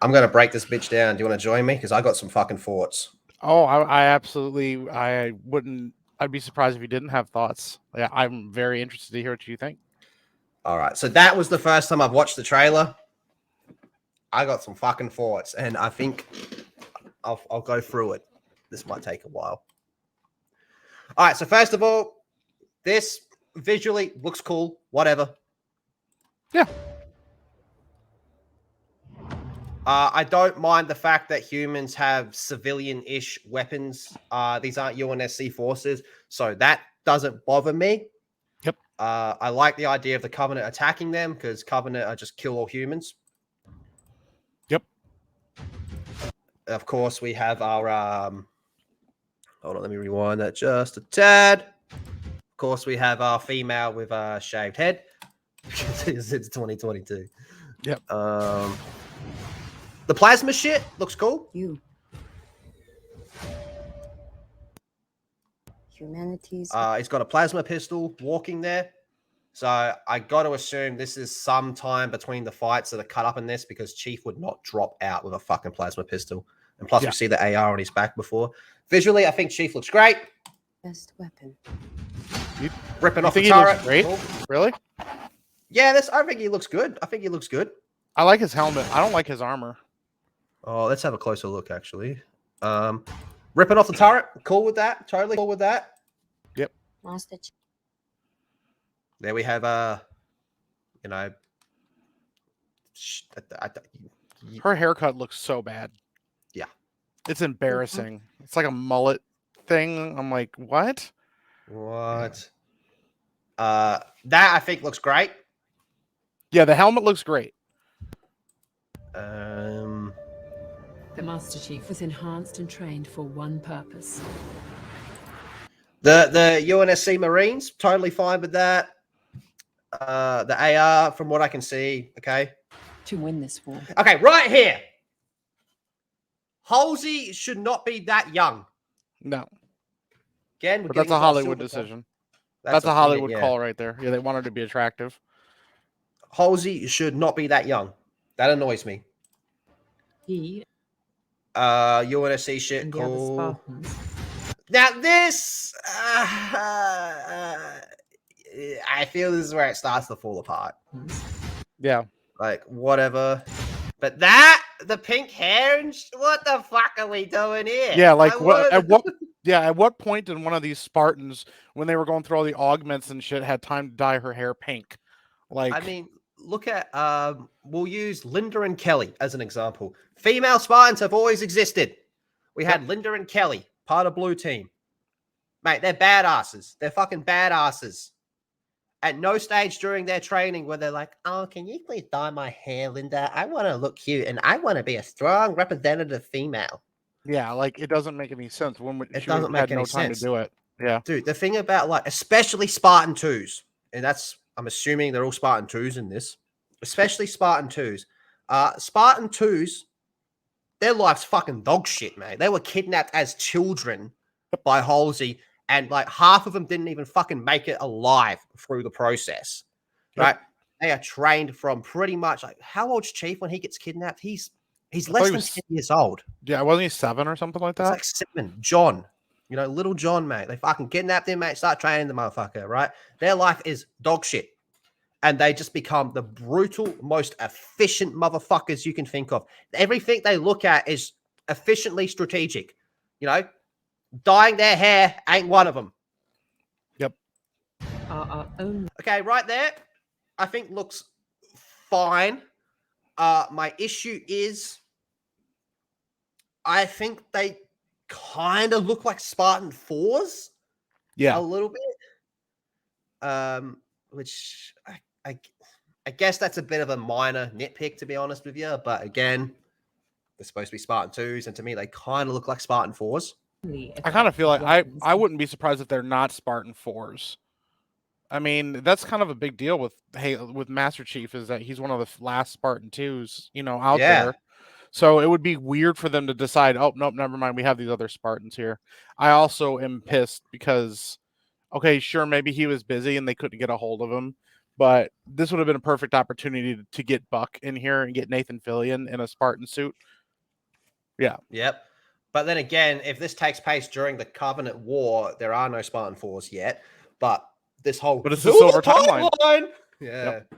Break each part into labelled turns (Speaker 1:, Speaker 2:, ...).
Speaker 1: I'm gonna break this bitch down. Do you want to join me? Because I got some fucking thoughts.
Speaker 2: Oh, I absolutely, I wouldn't. I'd be surprised if you didn't have thoughts. Yeah, I'm very interested to hear what you think.
Speaker 1: All right, so that was the first time I've watched the trailer. I got some fucking thoughts, and I think I'll go through it. This might take a while. All right, so first of all, this visually looks cool. Whatever.
Speaker 2: Yeah.
Speaker 1: I don't mind the fact that humans have civilian-ish weapons. These aren't UNSC forces, so that doesn't bother me.
Speaker 2: Yep.
Speaker 1: I like the idea of the Covenant attacking them because Covenant are just kill all humans.
Speaker 2: Yep.
Speaker 1: Of course, we have our hold on, let me rewind that just a tad. Of course, we have our female with a shaved head. It's 2022.
Speaker 2: Yep.
Speaker 1: The plasma shit looks cool.
Speaker 3: Humanities.
Speaker 1: He's got a plasma pistol walking there. So I got to assume this is some time between the fights that are cut up in this because Chief would not drop out with a fucking plasma pistol. And plus, we see the AR on his back before. Visually, I think Chief looks great.
Speaker 3: Best weapon.
Speaker 1: Ripping off the turret.
Speaker 2: Great. Cool. Really?
Speaker 1: Yeah, I think he looks good. I think he looks good.
Speaker 2: I like his helmet. I don't like his armor.
Speaker 1: Oh, let's have a closer look, actually. Ripping off the turret. Cool with that. Totally cool with that.
Speaker 2: Yep.
Speaker 3: Master Chief.
Speaker 1: There we have, you know...
Speaker 2: Her haircut looks so bad.
Speaker 1: Yeah.
Speaker 2: It's embarrassing. It's like a mullet thing. I'm like, what?
Speaker 1: What? That, I think, looks great.
Speaker 2: Yeah, the helmet looks great.
Speaker 4: The Master Chief was enhanced and trained for one purpose.
Speaker 1: The UNSC Marines, totally fine with that. The AR, from what I can see, okay.
Speaker 4: To win this war.
Speaker 1: Okay, right here. Halsey should not be that young.
Speaker 2: No.
Speaker 1: Again,
Speaker 2: but that's a Hollywood decision. That's a Hollywood call right there. Yeah, they want her to be attractive.
Speaker 1: Halsey should not be that young. That annoys me. UNSC shit, cool. Now this, I feel this is where it starts to fall apart.
Speaker 2: Yeah.
Speaker 1: Like, whatever. But the pink hair, and what the fuck are we doing here?
Speaker 2: Yeah, like, at what point did one of these Spartans, when they were going through all the augments and shit, had time to dye her hair pink? Like,
Speaker 1: I mean, look at, we'll use Linda and Kelly as an example. Female Spartans have always existed. We had Linda and Kelly, part of Blue Team. Mate, they're badasses. They're fucking badasses. At no stage during their training where they're like, oh, can you please dye my hair, Linda? I want to look cute, and I want to be a strong representative female.
Speaker 2: Yeah, like, it doesn't make any sense.
Speaker 1: It doesn't make any sense.
Speaker 2: To do it. Yeah.
Speaker 1: Dude, the thing about, like, especially Spartan 2s, and that's, I'm assuming they're all Spartan 2s in this, especially Spartan 2s. Spartan 2s, their life's fucking dog shit, man. They were kidnapped as children by Halsey, and like half of them didn't even fucking make it alive through the process, right? They are trained from pretty much like, how old's Chief when he gets kidnapped? He's less than 10 years old.
Speaker 2: Yeah, wasn't he 7 or something like that?
Speaker 1: It's like 7. John, you know, little John, mate. They fucking kidnapped him, mate. Start training the motherfucker, right? Their life is dog shit. And they just become the brutal, most efficient motherfuckers you can think of. Everything they look at is efficiently strategic. You know, dyeing their hair ain't one of them.
Speaker 2: Yep.
Speaker 1: Okay, right there, I think looks fine. My issue is, I think they kind of look like Spartan 4s.
Speaker 2: Yeah.
Speaker 1: A little bit. Which I guess that's a bit of a minor nitpick, to be honest with you. But again, they're supposed to be Spartan 2s, and to me, they kind of look like Spartan 4s.
Speaker 2: I kind of feel like I wouldn't be surprised if they're not Spartan 4s. I mean, that's kind of a big deal with Master Chief, is that he's one of the last Spartan 2s, you know, out there. So it would be weird for them to decide, oh, nope, never mind, we have these other Spartans here. I also am pissed because, okay, sure, maybe he was busy and they couldn't get a hold of him, But this would have been a perfect opportunity to get Buck in here and get Nathan Fillion in a Spartan suit. Yeah.
Speaker 1: Yep. But then again, if this takes place during the Covenant War, there are no Spartan 4s yet. But this whole
Speaker 2: But it's the silver timeline.
Speaker 1: Yeah.
Speaker 2: Yep.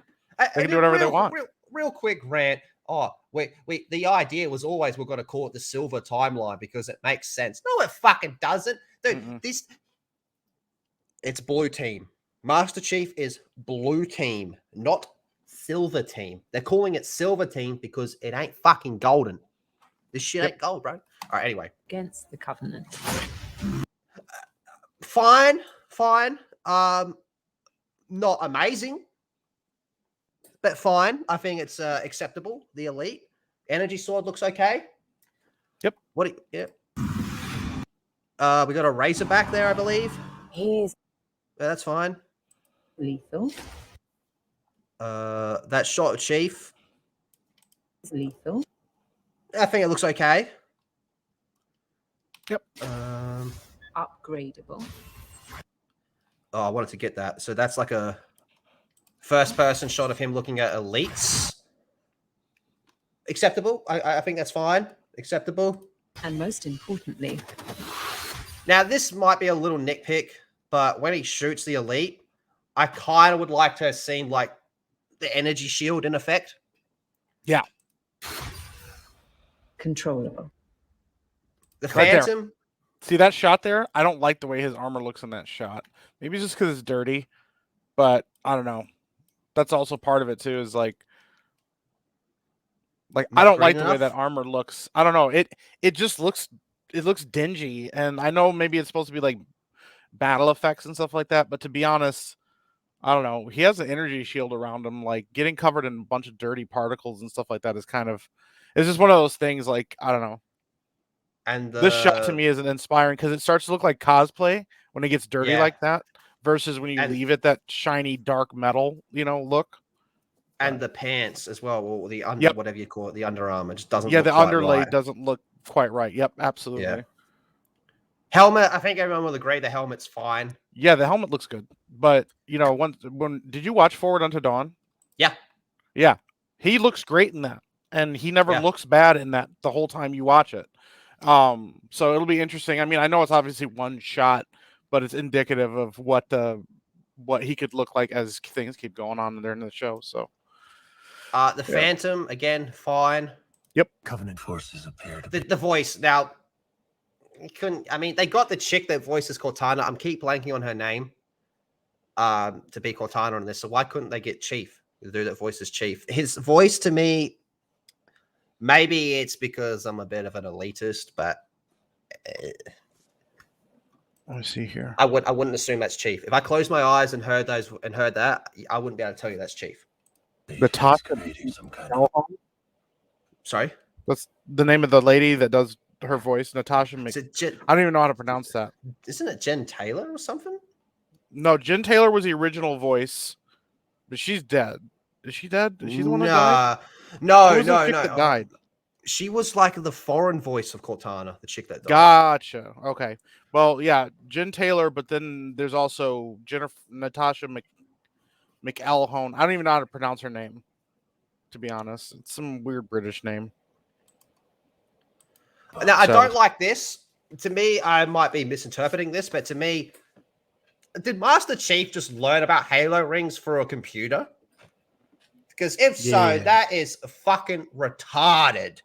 Speaker 2: They can do whatever they want.
Speaker 1: Real quick rant. Oh, the idea was always we're going to call it the silver timeline because it makes sense. No, it fucking doesn't. Dude, it's blue team. Master Chief is blue team, not silver team. They're calling it silver team because it ain't fucking golden. This shit ain't gold, bro. All right, anyway.
Speaker 4: Against the Covenant.
Speaker 1: Fine. Not amazing, but fine. I think it's acceptable. The Elite Energy Sword looks okay.
Speaker 2: Yep.
Speaker 1: Yep. We got a Razorback there, I believe.
Speaker 3: He's
Speaker 1: That's fine.
Speaker 3: lethal.
Speaker 1: That Shot Chief.
Speaker 3: He's lethal.
Speaker 1: I think it looks okay.
Speaker 2: Yep.
Speaker 3: Upgradable.
Speaker 1: Oh, I wanted to get that. So that's like a first-person shot of him looking at elites. Acceptable. I think that's fine. Acceptable.
Speaker 4: And most importantly,
Speaker 1: Now, this might be a little nitpick, but when he shoots the elite, I kind of would like to have seen like the energy shield in effect.
Speaker 2: Yeah.
Speaker 3: Controllable.
Speaker 1: The
Speaker 2: Right there.
Speaker 1: Phantom.
Speaker 2: See that shot there? I don't like the way his armor looks in that shot. Maybe it's just because it's dirty, but I don't know. That's also part of it too. Is like I
Speaker 1: Not
Speaker 2: don't
Speaker 1: green
Speaker 2: like the way
Speaker 1: enough?
Speaker 2: that armor looks. I don't know. It just looks dingy, and I know maybe it's supposed to be like battle effects and stuff like that. But to be honest, I don't know. He has an energy shield around him. Like getting covered in a bunch of dirty particles and stuff like that is kind of. It's just one of those things. Like I don't know.
Speaker 1: And
Speaker 2: This shot to me isn't inspiring because it starts to look like cosplay when it gets dirty
Speaker 1: Yeah.
Speaker 2: like that versus when you
Speaker 1: And-
Speaker 2: leave it that shiny dark metal, look.
Speaker 1: and the pants as well, or the under,
Speaker 2: Yep.
Speaker 1: whatever you call it, the underarm. It just doesn't.
Speaker 2: Yeah,
Speaker 1: look
Speaker 2: the
Speaker 1: quite
Speaker 2: underlay
Speaker 1: right.
Speaker 2: doesn't look quite right. Yep, absolutely.
Speaker 1: Yeah. Helmet. I think everyone will agree the helmet's fine.
Speaker 2: Yeah, the helmet looks good, but when did you watch Forward Unto Dawn?
Speaker 1: Yeah.
Speaker 2: Yeah, he looks great in that, and he never
Speaker 1: Yeah.
Speaker 2: looks bad in that the whole time you watch it. So it'll be interesting. I mean, I know it's obviously one shot, but it's indicative of what he could look like as things keep going on during the show. So
Speaker 1: The Phantom again, fine.
Speaker 2: Yep.
Speaker 5: Covenant forces appear to
Speaker 1: The voice now. You couldn't. I mean, they got the chick that voices Cortana. I'm keep blanking on her name. To be Cortana on this, so why couldn't they get Chief to do that voices Chief? His voice to me. Maybe it's because I'm a bit of an elitist, but
Speaker 2: let me see here.
Speaker 1: I wouldn't assume that's Chief. If I closed my eyes and heard that, I wouldn't be able to tell you that's Chief.
Speaker 2: The top.
Speaker 5: creating some kind of
Speaker 1: Sorry,
Speaker 2: That's the name of the lady that does her voice, Natasha.
Speaker 1: is it Jen,
Speaker 2: I don't even know how to pronounce that.
Speaker 1: isn't it Jen Taylor or something?
Speaker 2: No, Jen Taylor was the original voice, but she's dead. Is she dead? Is she the one that died?
Speaker 1: No,
Speaker 2: Who was the
Speaker 1: no,
Speaker 2: chick
Speaker 1: no.
Speaker 2: that died?
Speaker 1: She was like the foreign voice of Cortana, the chick that died.
Speaker 2: Gotcha. Okay. Well, yeah, Jen Taylor, but then there's also Natasha McElhone. I don't even know how to pronounce her name, to be honest. It's some weird British name.
Speaker 1: Now, I
Speaker 2: So-
Speaker 1: don't like this. To me, I might be misinterpreting this, but to me, did Master Chief just learn about Halo rings for a computer? Because if so,
Speaker 2: Yeah.
Speaker 1: that is fucking retarded.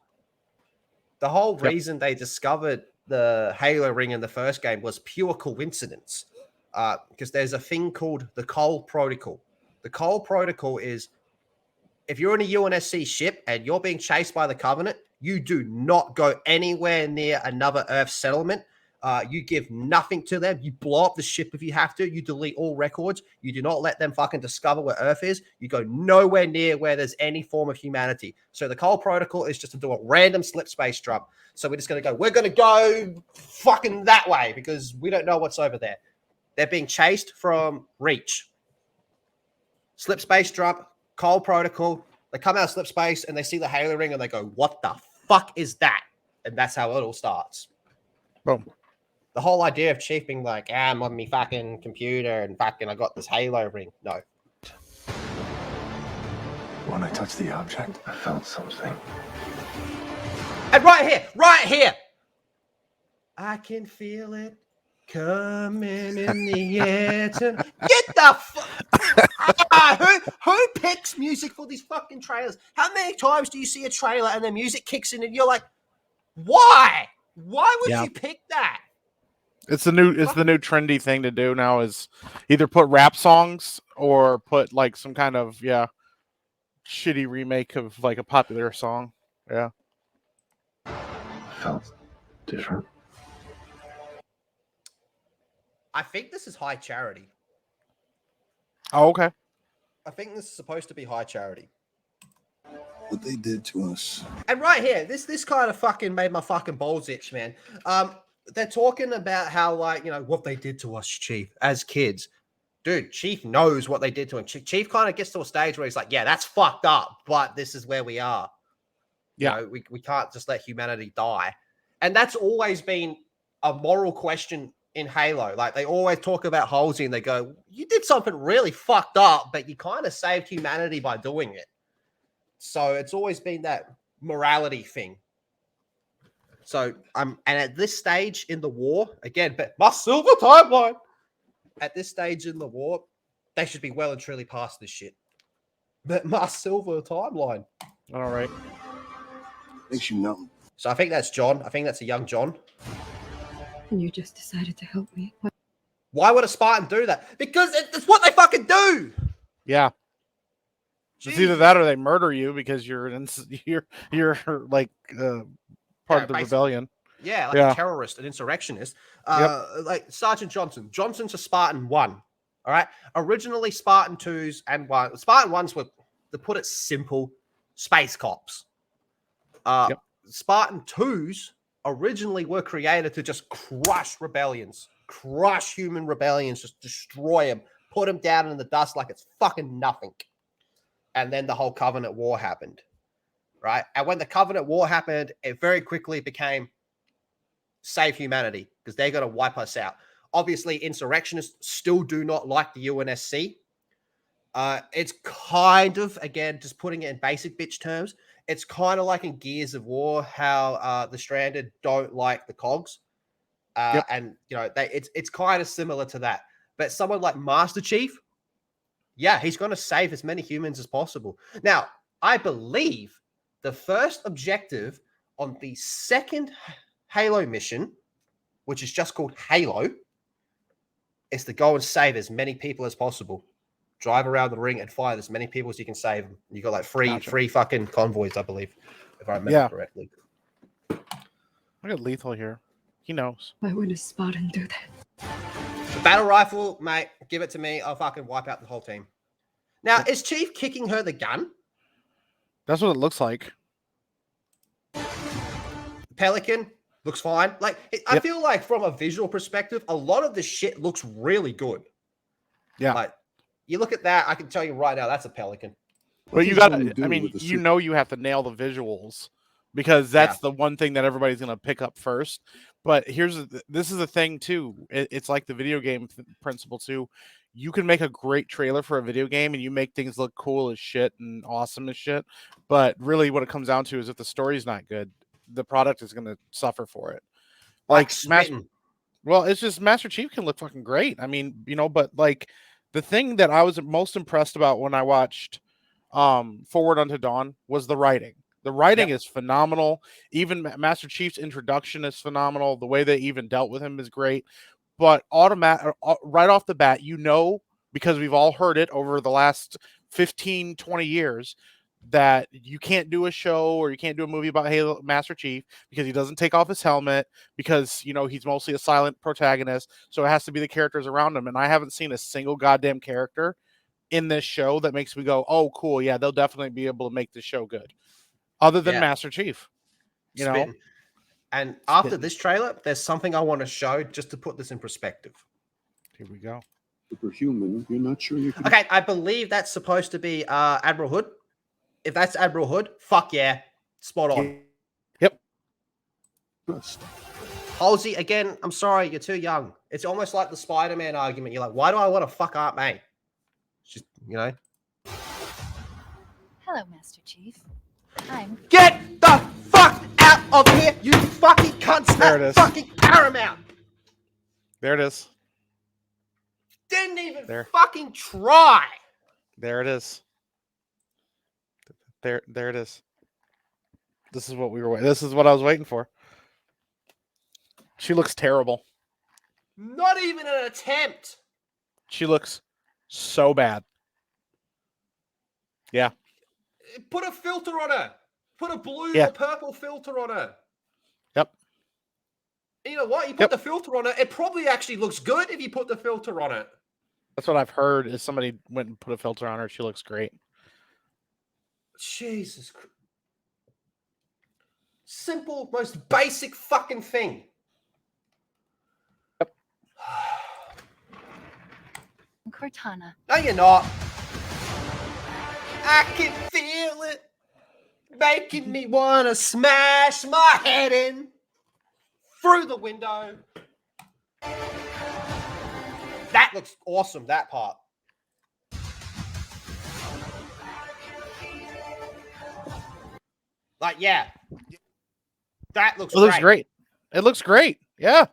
Speaker 1: The whole
Speaker 2: Yep.
Speaker 1: reason they discovered the Halo ring in the first game was pure coincidence. Because there's a thing called the Cole Protocol. The Cole Protocol is if you're in a UNSC ship and you're being chased by the Covenant, you do not go anywhere near another Earth settlement. You give nothing to them. You blow up the ship if you have to. You delete all records. You do not let them fucking discover where Earth is. You go nowhere near where there's any form of humanity. So the Cole Protocol is just to do a random slip space jump. So we're just going to go, we're going to go fucking that way because we don't know what's over there. They're being chased from Reach. Slip space jump, Cole Protocol. They come out of slip space and they see the Halo ring and they go, what the fuck is that? And that's how it all starts.
Speaker 2: Boom.
Speaker 1: The whole idea of Chief being like, I'm on me fucking computer and fucking I got this Halo ring. No.
Speaker 5: When I touched the object, I felt something.
Speaker 1: And right here, I can feel it coming in the air. Get the who picks music for these fucking trailers? How many times do you see a trailer and the music kicks in and you're like, why? Why would you pick that?
Speaker 2: It's the new trendy thing to do now is either put rap songs or put like some kind of shitty remake of like a popular song. Yeah.
Speaker 5: Felt different.
Speaker 1: I think this is high charity.
Speaker 2: Oh, okay.
Speaker 1: I think this is supposed to be high charity.
Speaker 6: What they did to us.
Speaker 1: And right here, this kind of fucking made my fucking balls itch, man. They're talking about how, like, you know, what they did to us, Chief, as kids. Dude, Chief knows what they did to him. Chief kind of gets to a stage where he's like, yeah, that's fucked up, but this is where we are.
Speaker 2: Yeah.
Speaker 1: You know, we can't just let humanity die. And that's always been a moral question in Halo. Like, they always talk about Halsey and they go, you did something really fucked up, but you kind of saved humanity by doing it. So it's always been that morality thing. So and at this stage in the war, again, but my silver timeline, at this stage in the war, they should be well and truly past this shit. But my silver timeline.
Speaker 2: All right.
Speaker 6: Makes you numb.
Speaker 1: So I think that's John. I think that's a young John.
Speaker 7: And you just decided to help me.
Speaker 1: Why would a Spartan do that? Because it's what they fucking do.
Speaker 2: Yeah. It's either that or they murder you because you're like part of the rebellion.
Speaker 1: Yeah, like a terrorist, an insurrectionist. Like Sergeant Johnson. Johnson's a Spartan 1. All right. Originally Spartan 2s and 1. Spartan 1s were, to put it simple, space cops. Spartan 2s originally were created to just crush rebellions, crush human rebellions, just destroy them, put them down in the dust like it's fucking nothing. And then the whole Covenant War happened, right? And when the Covenant War happened, it very quickly became save humanity because they're going to wipe us out. Obviously, insurrectionists still do not like the UNSC. It's kind of, again, just putting it in basic bitch terms, it's kind of like in Gears of War, how the Stranded don't like the Cogs. And, you know, it's kind of similar to that. But someone like Master Chief, yeah, he's going to save as many humans as possible. Now, I believe the first objective on the second Halo mission, which is just called Halo, is to go and save as many people as possible. Drive around the ring and find as many people as you can save. You got like free fucking convoys, I believe, if I remember correctly.
Speaker 2: I got Lethal here. He knows.
Speaker 7: Why would a Spartan do that?
Speaker 1: The battle rifle, mate, give it to me. I'll fucking wipe out the whole team. Now, is Chief kicking her the gun?
Speaker 2: That's what it looks like.
Speaker 1: Pelican looks fine. Like, I feel like from a visual perspective, a lot of the shit looks really good.
Speaker 2: Yeah.
Speaker 1: Like, you look at that, I can tell you right now, that's a Pelican.
Speaker 2: Well, you got to, I mean, you know, you have to nail the visuals because that's the one thing that everybody's going to pick up first. But this is the thing too. It's like the video game principle too. You can make a great trailer for a video game and you make things look cool as shit and awesome as shit. But really what it comes down to is if the story's not good, the product is going to suffer for it. Like it's just Master Chief can look fucking great. I mean, you know, but like the thing that I was most impressed about when I watched Forward Unto Dawn was the writing. The writing is phenomenal. Even Master Chief's introduction is phenomenal. The way they even dealt with him is great. But right off the bat, you know, because we've all heard it over the last 15, 20 years, that you can't do a show or you can't do a movie about Master Chief because he doesn't take off his helmet because, you know, he's mostly a silent protagonist. So it has to be the characters around him. And I haven't seen a single goddamn character in this show that makes me go, oh, cool. Yeah, they'll definitely be able to make this show good. Other than Master Chief, you know.
Speaker 1: And after this trailer, there's something I want to show just to put this in perspective.
Speaker 2: Here we go.
Speaker 6: Superhuman. You're not sure you can.
Speaker 1: Okay, I believe that's supposed to be Admiral Hood. If that's Admiral Hood, fuck yeah, spot on.
Speaker 2: Yep.
Speaker 1: Halsey, again, I'm sorry, you're too young. It's almost like the Spider-Man argument. You're like, why do I want to fuck Aunt May? Just, you know.
Speaker 8: Hello, Master Chief. I'm
Speaker 1: Get the fuck out of here, you fucking cunts!
Speaker 2: There it
Speaker 1: At
Speaker 2: is.
Speaker 1: fucking Paramount.
Speaker 2: There it is.
Speaker 1: Didn't even
Speaker 2: There.
Speaker 1: fucking try.
Speaker 2: There it is. There it is. This is what we were. This is what I was waiting for. She looks terrible.
Speaker 1: Not even an attempt.
Speaker 2: She looks so bad. Yeah.
Speaker 1: Put a filter on her. Put a blue
Speaker 2: Yeah.
Speaker 1: or purple filter on her.
Speaker 2: Yep.
Speaker 1: You know what? You put
Speaker 2: Yep.
Speaker 1: the filter on it. It probably actually looks good if you put the filter on it.
Speaker 2: That's what I've heard. Is somebody went and put a filter on her. She looks great.
Speaker 1: Jesus Christ. Simple, most basic fucking thing.
Speaker 2: Yep.
Speaker 8: Cortana.
Speaker 1: No, you're not. I can feel it making me want to smash my head in through the window. That looks awesome, that part. Like, yeah. That looks
Speaker 2: It looks great. It looks great. Yeah.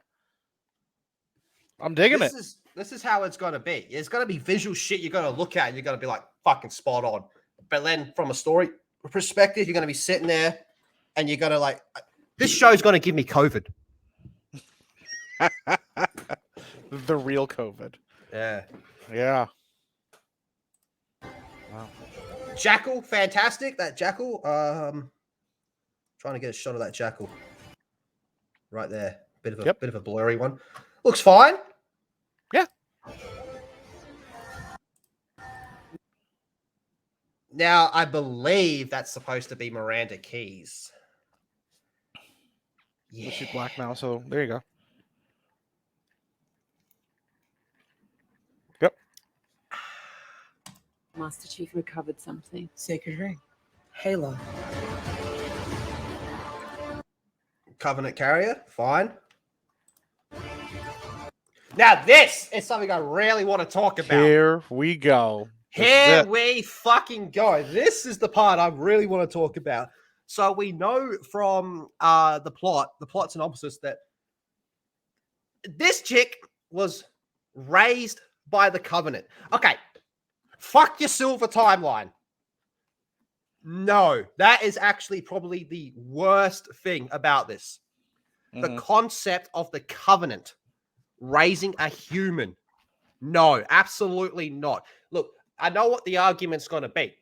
Speaker 2: I'm digging it.
Speaker 1: This is how it's going to be. It's going to be visual shit you're going to look at and you're going to be like, fucking spot on. But then from a story perspective, you're going to be sitting there and you're going to like, this show's going to give me COVID.
Speaker 2: The real COVID.
Speaker 1: Yeah.
Speaker 2: Yeah. Wow.
Speaker 1: Jackal, fantastic. That Jackal. Trying to get a shot of that Jackal. Right there. Bit of a blurry one. Looks fine.
Speaker 2: Yeah.
Speaker 1: Now, I believe that's supposed to be Miranda Keys.
Speaker 2: Yeah. She's black now, so there you go. Yep.
Speaker 4: Master Chief recovered something.
Speaker 3: Sacred ring. Halo.
Speaker 1: Covenant carrier, fine. Now, this is something I really want to talk about.
Speaker 2: Here we go.
Speaker 1: Here we fucking go. This is the part I really want to talk about. So we know from the plot synopsis, that this chick was raised by the Covenant. Okay, fuck your silver timeline. No, that is actually probably the worst thing about this. The concept of the Covenant raising a human. No, absolutely not. Look, I know what the argument's going to be.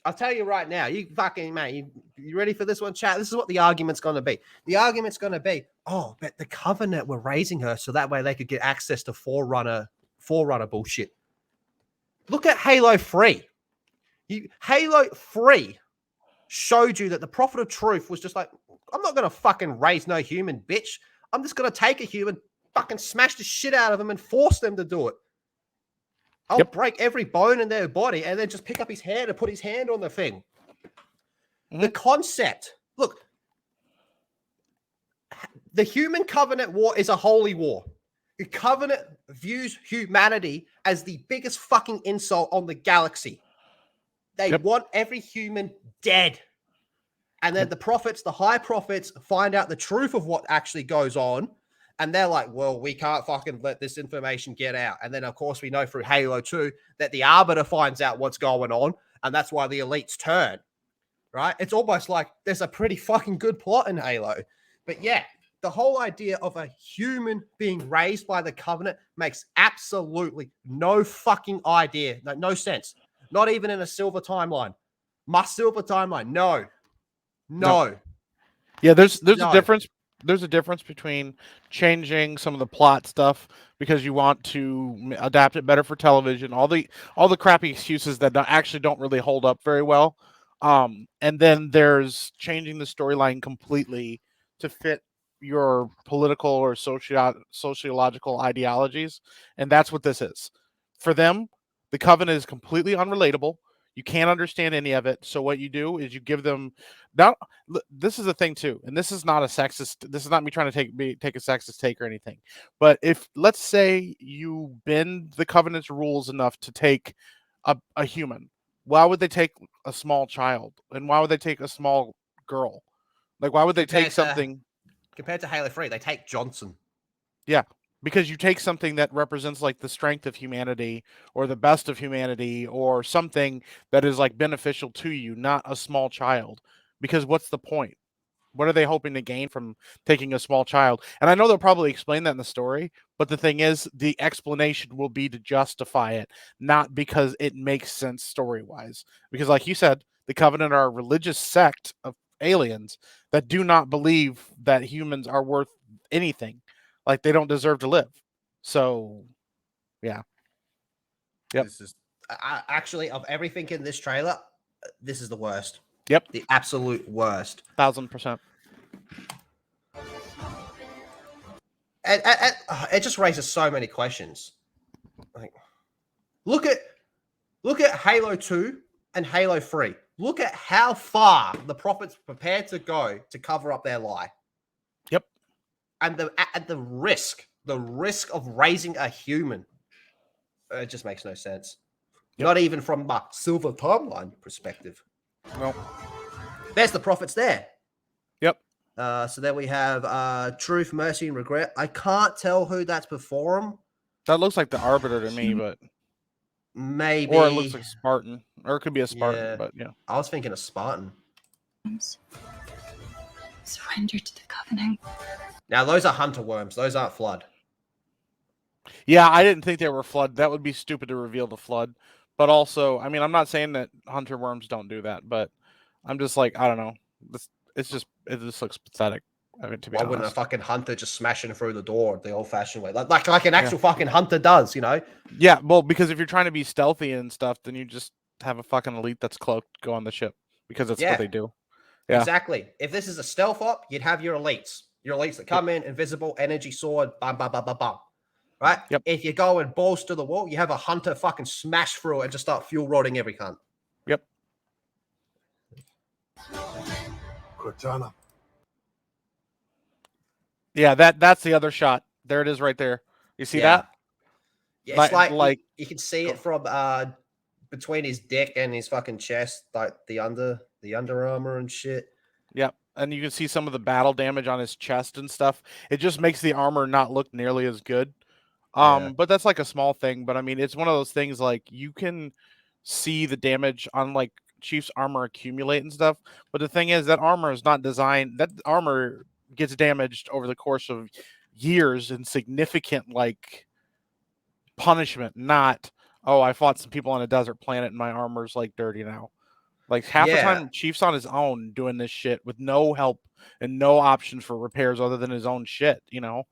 Speaker 1: I'll tell you right now, you fucking man, you ready for this one, chat? This is what the argument's going to be. The argument's going to be, oh, but the Covenant were raising her so that way they could get access to Forerunner bullshit. Look at Halo 3. Halo 3 showed you that the Prophet of Truth was just like, I'm not going to fucking raise no human, bitch. I'm just going to take a human, fucking smash the shit out of them and force them to do it. I'll break every bone in their body and then just pick up his hand and put his hand on the thing. The concept, look, the human Covenant war is a holy war. The Covenant views humanity as the biggest fucking insult on the galaxy. They want every human dead. And then the prophets, the high prophets, find out the truth of what actually goes on. And they're like, well, we can't fucking let this information get out. And then, of course, we know through Halo 2 that the Arbiter finds out what's going on. And that's why the elites turn, right? It's almost like there's a pretty fucking good plot in Halo. But yeah, the whole idea of a human being raised by the Covenant makes absolutely no fucking idea. No sense. Not even in a silver timeline. My silver timeline. No.
Speaker 2: Yeah, there's a difference. There's a difference between changing some of the plot stuff because you want to adapt it better for television. All the crappy excuses that actually don't really hold up very well. And then there's changing the storyline completely to fit your political or sociological ideologies, and that's what this is. For them, the Covenant is completely unrelatable. You can't understand any of it. So what you do is you give them. Now, this is a thing too, and this is not a sexist. This is not me trying to take a sexist take or anything. But if let's say you bend the Covenant's rules enough to take a human why would they take a small child? And why would they take a small girl? Like, why would they take something...
Speaker 1: Compared to Halo 3, they take Johnson.
Speaker 2: Yeah, because you take something that represents like the strength of humanity or the best of humanity or something that is like beneficial to you, not a small child. Because what's the point? What are they hoping to gain from taking a small child? And I know they'll probably explain that in the story, but the thing is, the explanation will be to justify it, not because it makes sense story-wise. Because like you said, the Covenant are a religious sect of aliens that do not believe that humans are worth anything. Like, they don't deserve to live. So, yeah. Yep.
Speaker 1: This is actually, of everything in this trailer, this is the worst.
Speaker 2: Yep.
Speaker 1: The absolute worst.
Speaker 2: 1000%.
Speaker 1: And it just raises so many questions. Like, look at Halo 2 and Halo 3. Look at how far the Prophet's prepared to go to cover up their lie.
Speaker 2: Yep.
Speaker 1: And the risk of raising a human, it just makes no sense.
Speaker 2: Yep.
Speaker 1: Not even from a Silver Timeline perspective.
Speaker 2: No.
Speaker 1: There's the Prophets there.
Speaker 2: Yep.
Speaker 1: So then we have Truth, Mercy, and Regret. I can't tell who that's before them.
Speaker 2: That looks like the Arbiter to me, but...
Speaker 1: Maybe.
Speaker 2: Or it looks like Spartan. Or it could be a Spartan,
Speaker 1: Yeah.
Speaker 2: but yeah.
Speaker 1: I was thinking of Spartan.
Speaker 7: Surrender to the Covenant.
Speaker 1: Now, those are hunter worms. Those aren't Flood.
Speaker 2: Yeah, I didn't think they were Flood. That would be stupid to reveal the Flood. But also, I mean, I'm not saying that hunter worms don't do that, but I'm just like, I don't know. It just looks pathetic. I mean, to be
Speaker 1: Why
Speaker 2: honest.
Speaker 1: wouldn't a fucking hunter just smashing through the door the old-fashioned way, like an actual fucking hunter does, you know?
Speaker 2: Yeah, well, because if you're trying to be stealthy and stuff, then you just have a fucking elite that's cloaked go on the ship because that's what they do. Yeah,
Speaker 1: Exactly. If this is a stealth op, you'd have your elites that come in, invisible, energy sword, bam, bam, bam, bam, bam. Right?
Speaker 2: Yep.
Speaker 1: If you go and balls to the wall, you have a hunter fucking smash through it and just start fuel rodding every cunt.
Speaker 2: Yep.
Speaker 6: Cortana.
Speaker 2: Yeah, that's the other shot. There it is right there. You see that?
Speaker 1: Yeah, it's
Speaker 2: Like
Speaker 1: you can see it from between his dick and his fucking chest, like the under armor and shit.
Speaker 2: Yep. And you can see some of the battle damage on his chest and stuff. It just makes the armor not look nearly as good. But that's like a small thing. But I mean, it's one of those things like you can see the damage on like Chief's armor accumulate and stuff. But the thing is that armor is not designed. That armor gets damaged over the course of years and significant like punishment. Not, oh, I fought some people on a desert planet and my armor's like dirty now. Like half the time, Chief's on his own doing this shit with no help and no options for repairs other than his own shit, you know?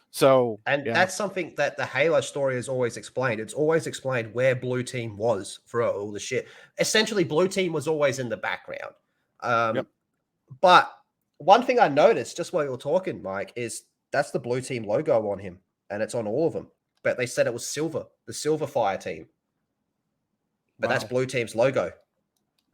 Speaker 2: So,
Speaker 1: and that's something that the Halo story has always explained. It's always explained where Blue Team was for all the shit. Essentially, Blue Team was always in the background. But one thing I noticed just while you were talking, Mike, is that's the Blue Team logo on him, and it's on all of them. But they said it was silver, the Silver Fire team. But that's Blue Team's logo.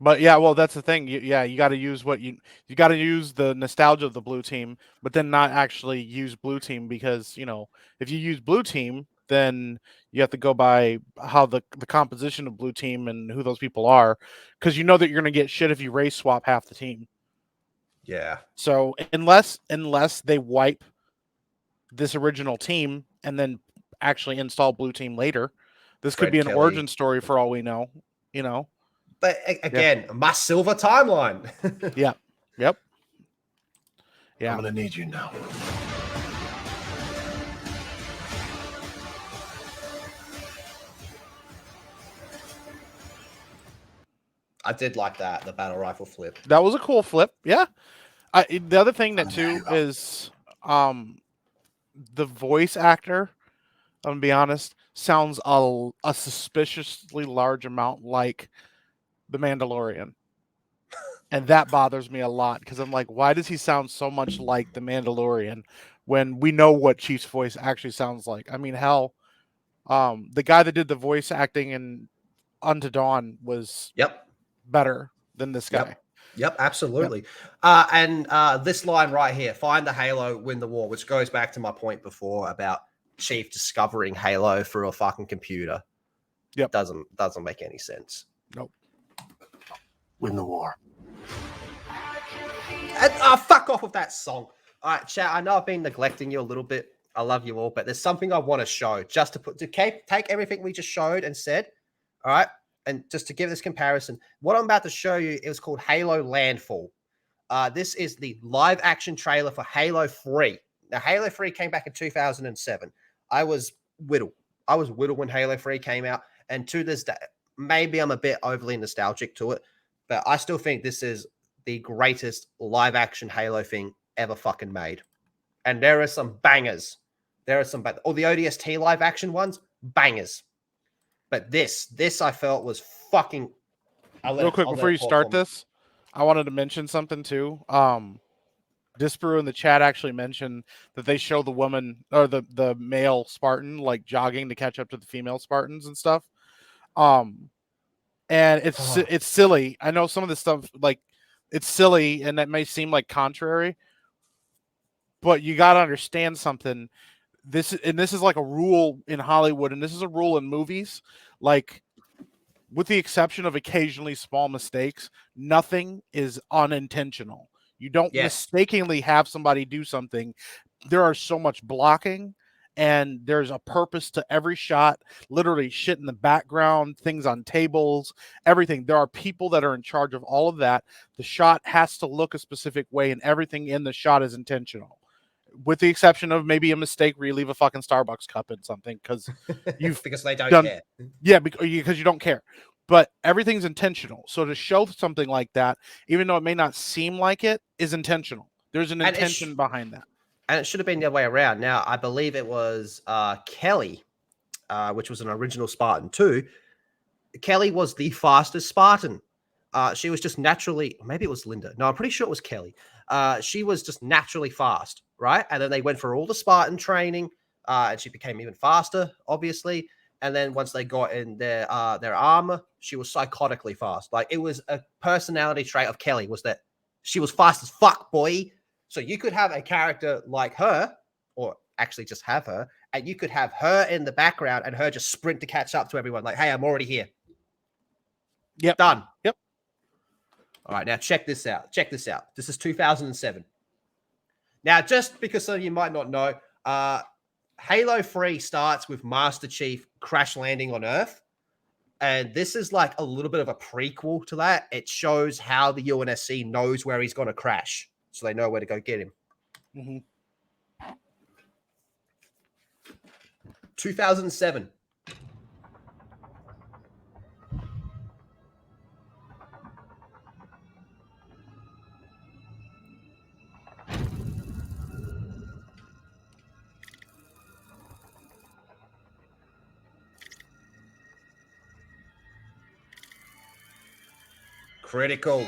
Speaker 2: But yeah, well, that's the thing. You got to use you got to use the nostalgia of the Blue Team, but then not actually use Blue Team because, you know, if you use Blue Team, then you have to go by how the composition of Blue Team and who those people are, because you know that you're going to get shit if you race swap half the team.
Speaker 1: Yeah.
Speaker 2: So unless they wipe this original team and then actually install Blue Team later, this could be an origin story for all we know, you know.
Speaker 1: But again, my Silver Timeline.
Speaker 2: Yeah. Yep. Yeah.
Speaker 6: I'm going to need you now.
Speaker 1: I did like that, the battle rifle flip.
Speaker 2: That was a cool flip. Yeah. The other thing that too is the voice actor, I'm gonna be honest, sounds a suspiciously large amount like the Mandalorian. And that bothers me a lot because I'm like, why does he sound so much like the Mandalorian when we know what Chief's voice actually sounds like? I mean, hell, the guy that did the voice acting in Unto Dawn was better than this guy.
Speaker 1: Yep, absolutely. And this line right here, find the Halo, win the war, which goes back to my point before about Chief discovering Halo through a fucking computer.
Speaker 2: Yep.
Speaker 1: Doesn't make any sense.
Speaker 2: Nope.
Speaker 6: win the war.
Speaker 1: And, fuck off with that song. All right, chat. I know I've been neglecting you a little bit. I love you all, but there's something I want to show just to take everything we just showed and said. All right, and just to give this comparison, what I'm about to show you is called Halo Landfall. This is the live action trailer for Halo 3. Now, Halo 3 came back in 2007. I was whittle. I was whittle when Halo 3 came out, and to this day, maybe I'm a bit overly nostalgic to it, but I still think this is the greatest live action Halo thing ever fucking made. And there are some bangers. There are some all the ODST live action ones, bangers. But this I felt was fucking.
Speaker 2: Real quick before you start this, I wanted to mention something too. Disparu in the chat actually mentioned that they show the woman or the male Spartan like jogging to catch up to the female Spartans and stuff. And it's silly. I know some of this stuff like it's silly and that may seem like contrary, but you got to understand something. This is like a rule in Hollywood, and this is a rule in movies. Like, with the exception of occasionally small mistakes, nothing is unintentional. You don't mistakenly have somebody do something. There are so much blocking, and there's a purpose to every shot. Literally, shit in the background, things on tables, everything. There are people that are in charge of all of that. The shot has to look a specific way, and everything in the shot is intentional. With the exception of maybe a mistake where you leave a fucking Starbucks cup in something because
Speaker 1: they don't care.
Speaker 2: Yeah, because you don't care. But everything's intentional. So to show something like that, even though it may not seem like it, is intentional. There's an intention behind that.
Speaker 1: And it should have been the other way around. Now, I believe it was Kelly, which was an original Spartan too. Kelly was the fastest Spartan. She was just naturally, maybe it was Linda. No, I'm pretty sure it was Kelly. She was just naturally fast, right? And then they went for all the Spartan training, and she became even faster, obviously. And then once they got in their armor, she was psychotically fast. Like, it was a personality trait of Kelly was that she was fast as fuck, boy. So you could have a character like her, or actually just have her, and you could have her in the background and her just sprint to catch up to everyone. Like, hey, I'm already here.
Speaker 2: Yep.
Speaker 1: Done.
Speaker 2: Yep.
Speaker 1: All right, now check this out. Check this out. This is 2007. Now, just because some of you might not know, Halo 3 starts with Master Chief crash landing on Earth. And this is like a little bit of a prequel to that. It shows how the UNSC knows where he's going to crash. So they know where to go get him.
Speaker 2: Mm-hmm.
Speaker 1: 2007. Critical.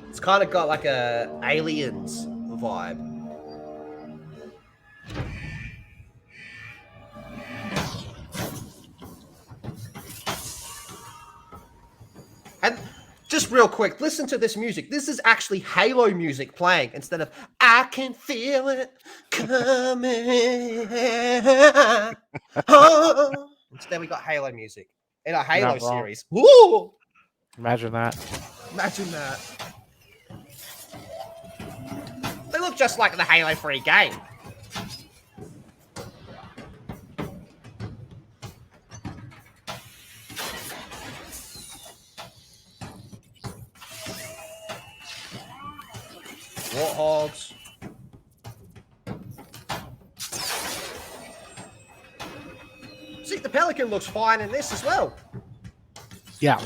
Speaker 1: It's kind of got like a Aliens vibe. And just real quick, listen to this music. This is actually Halo music playing instead of I can feel it coming. Oh. Instead, we got Halo music in our Halo series. Woo!
Speaker 2: Imagine that.
Speaker 1: Imagine that. They look just like the Halo 3 game. Warthogs. See, the Pelican looks fine in this as well.
Speaker 2: Yeah.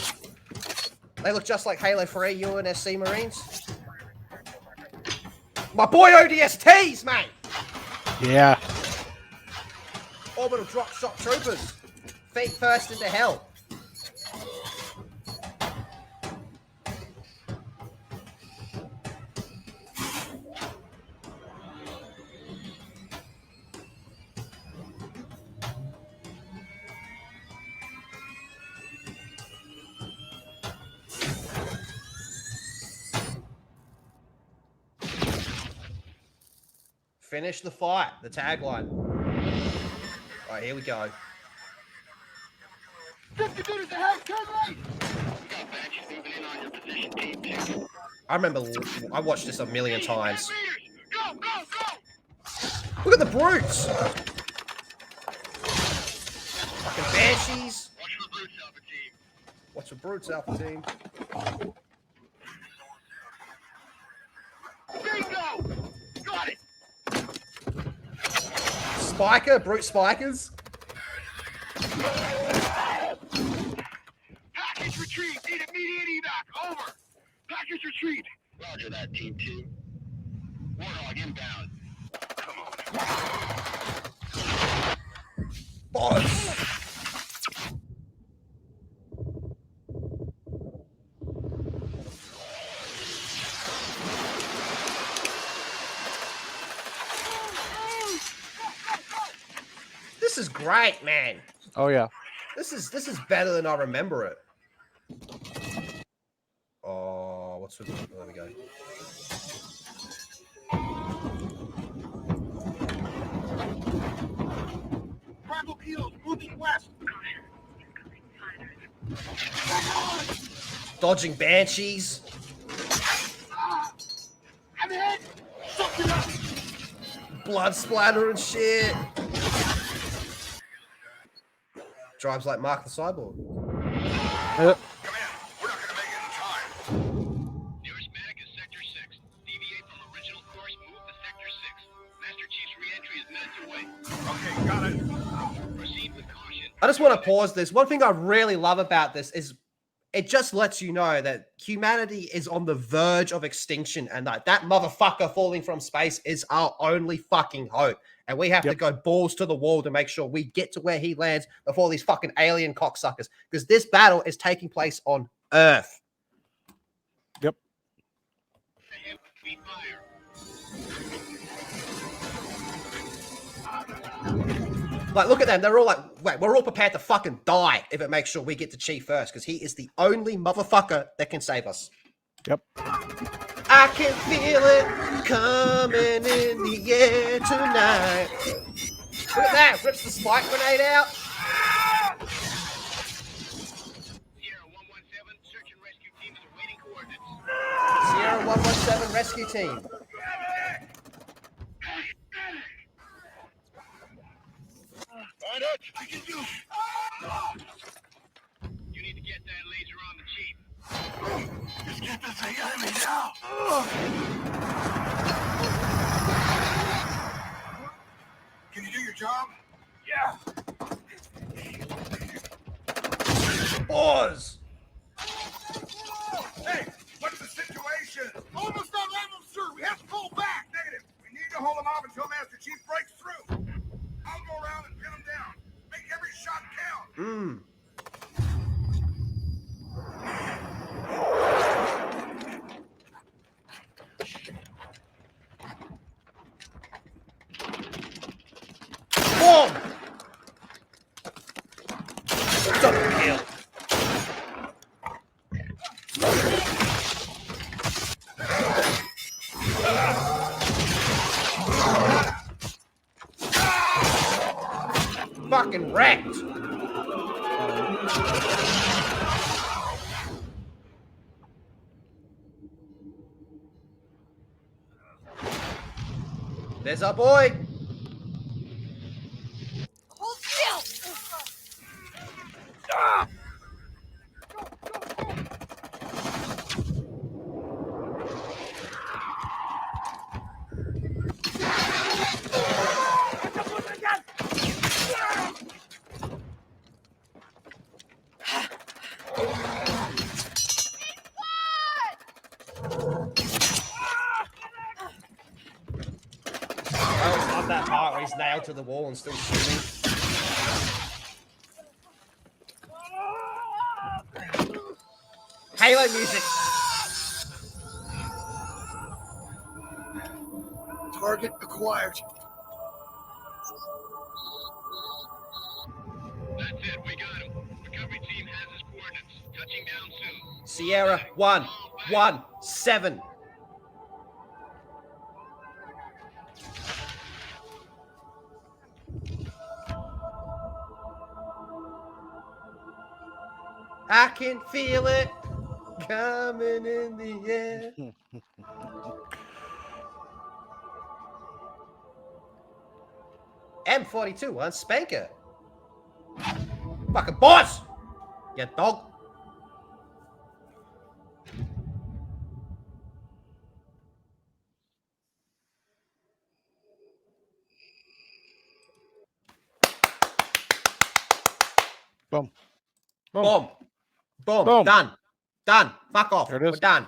Speaker 1: They look just like Halo 3 UNSC Marines. My boy ODSTs, mate!
Speaker 2: Yeah.
Speaker 1: Orbital drop shot troopers. Feet first into hell. Finish the fight. The tagline. All right, here we go.
Speaker 6: 50 meters ahead, turn right!
Speaker 1: I remember I watched this a million times.
Speaker 6: Go, go, go!
Speaker 1: Look at the brutes! Fucking banshees. Watch for brutes, Alpha Team.
Speaker 6: Bingo! Got it!
Speaker 1: Spiker, brute spikers.
Speaker 6: Package retreat! Need immediate evac! Over! Package retreat! Roger that, Team 2. Warthog inbound. Come on.
Speaker 1: Boss. This is great, man.
Speaker 2: Oh yeah.
Speaker 1: This is better than I remember it. Oh, what's with there we go.
Speaker 6: Bravo kilos moving west.
Speaker 1: Dodging banshees.
Speaker 6: I'm hit! Suck it up!
Speaker 1: Blood splatter and shit. Drives like Mark the Cyborg.
Speaker 2: Yep.
Speaker 6: Come in. We're not gonna make it in time. Nearest medic is Sector 6. Deviate from original course, move to Sector 6. Master Chief's re-entry is minutes away. Okay, got it. Proceed with caution.
Speaker 1: I just want to pause this. One thing I really love about this is it just lets you know that humanity is on the verge of extinction and that motherfucker falling from space is our only fucking hope. And we have to go balls to the wall to make sure we get to where he lands before these fucking alien cocksuckers. Because this battle is taking place on Earth.
Speaker 2: Yep.
Speaker 1: Like, look at them. They're all like, wait, we're all prepared to fucking die if it makes sure we get to Chief first, because he is the only motherfucker that can save us.
Speaker 2: Yep.
Speaker 1: I can feel it coming in the air tonight. Look at that. Rips the spike grenade out.
Speaker 6: Sierra 117, search and rescue team is awaiting coordinates.
Speaker 1: Sierra 117 rescue team.
Speaker 6: Find it! I can do it! You need to get that laser on the Chief. Just get this thing out of me now! Can you do your job? Yeah!
Speaker 1: Pause.
Speaker 6: Hey, what's the situation? Almost out of ammo, sir! We have to pull back! Negative! We need to hold him off until Master Chief breaks through! I'll go around and pin him down. Make every shot count.
Speaker 1: Boom! Double kill. Fucking wrecked. There's our boy.
Speaker 8: Hold still!
Speaker 1: I always love that part where he's nailed to the wall and still shooting. Halo music.
Speaker 6: Target acquired. That's it, we got him. Recovery team has his coordinates. Touching down soon.
Speaker 1: Sierra 117. I can feel it coming in the air. M42 on Spanker. Fucking boss! You dog.
Speaker 2: Boom.
Speaker 1: Boom. Boom.
Speaker 2: Boom.
Speaker 1: Done. Done. Fuck off.
Speaker 2: There it is.
Speaker 1: We're done.